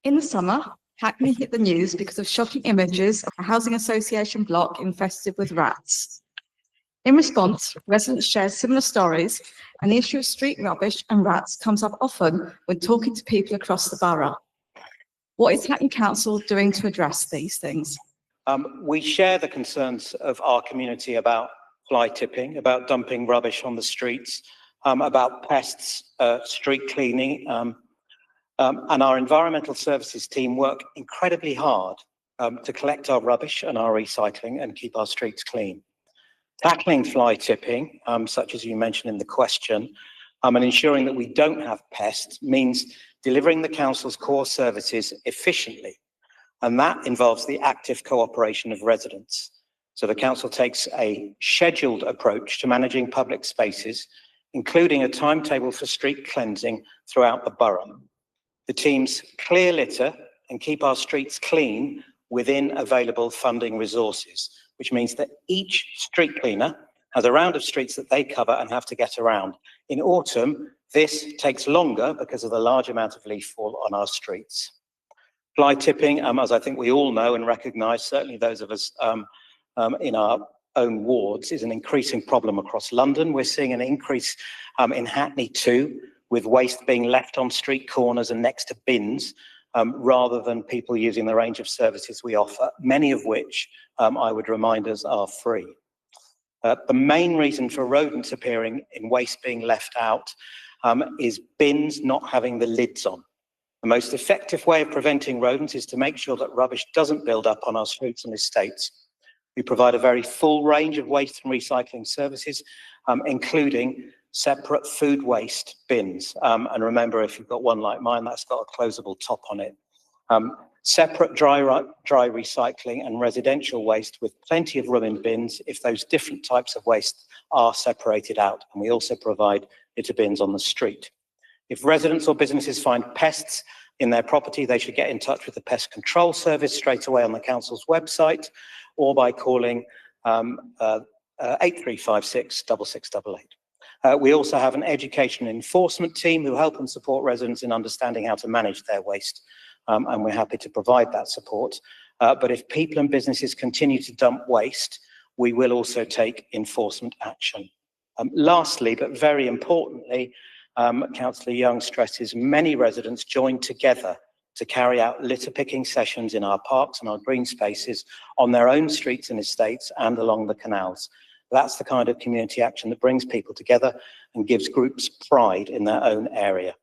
In the summer, Hackney hit the news because of shocking images of a housing association block infested with rats. In response, residents shared similar stories, and the issue of street rubbish and rats comes up often when talking to people across the borough. What is Hackney Council doing to address these things? We share the concerns of our community about fly tipping, about dumping rubbish on the streets, about pests, street cleaning, and our environmental services team work incredibly hard to collect our rubbish and our recycling and keep our streets clean. Tackling fly tipping, such as you mentioned in the question, and ensuring that we don't have pests means delivering the council's core services efficiently. And that involves the active cooperation of residents. So the council takes a scheduled approach to managing public spaces, including a timetable for street cleansing throughout the borough. The teams clear litter and keep our streets clean within available funding resources, which means that each street cleaner has a round of streets that they cover and have to get around. In autumn, this takes longer because of the large amount of leaf fall on our streets. Fly tipping, as I think we all know and recognise, certainly those of us in our own wards, is an increasing problem across London. We're seeing an increase in Hackney too, with waste being left on street corners and next to bins, rather than people using the range of services we offer, many of which I would remind us are free. The main reason for rodents appearing in waste being left out is bins not having the lids on. The most effective way of preventing rodents is to make sure that rubbish doesn't build up on our streets and estates. We provide a very full range of waste and recycling services, including separate food waste bins. And remember, if you've got one like mine, that's got a closable top on it. Separate dry recycling and residential waste with plenty of room in bins if those different types of waste are separated out. And we also provide litter bins on the street. If residents or businesses find pests in their property, they should get in touch with the Pest Control Service straight away on the council's website or by calling 8356 6688. We also have an education and enforcement team who help and support residents in understanding how to manage their waste, and we're happy to provide that support. But if people and businesses continue to dump waste, we will also take enforcement action. Lastly, but very importantly, Councillor Young stresses many residents join together to carry out litter picking sessions in our parks and our green spaces on their own streets and estates and along the canals. That's the kind of community action that brings people together and gives groups pride in their own area.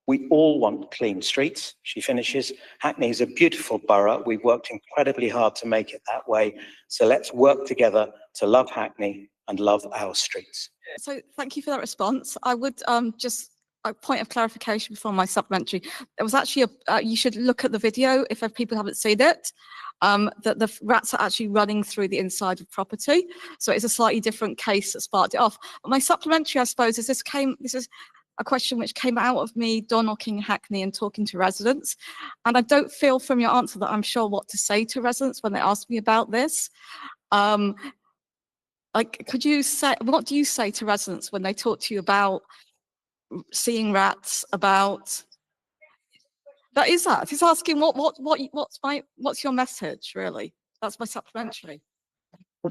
We all want clean streets, she finishes. Hackney is a beautiful borough. We've worked incredibly hard to make it that way. So let's work together to love Hackney and love our streets. So thank you for that response. I would just a point of clarification before my supplementary. There was actually you should look at the video if people haven't seen it. That the rats are actually running through the inside of property. So it's a slightly different case that sparked it off. But my supplementary, I suppose, is this is a question which came out of me door knocking Hackney and talking to residents. And I don't feel from your answer that I'm sure what to say to residents when they ask me about this. Like, could you say, what do you say to residents when they talk to you about seeing rats, about that is that. He's asking what's your message, really? That's my supplementary.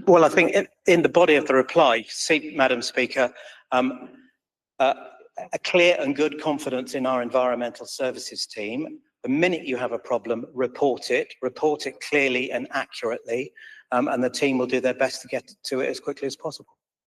Well, I think in the body of the reply, see, Madam Speaker, a clear and good confidence in our environmental services team. The minute you have a problem, report it clearly and accurately, and the team will do their best to get to it as quickly as possible.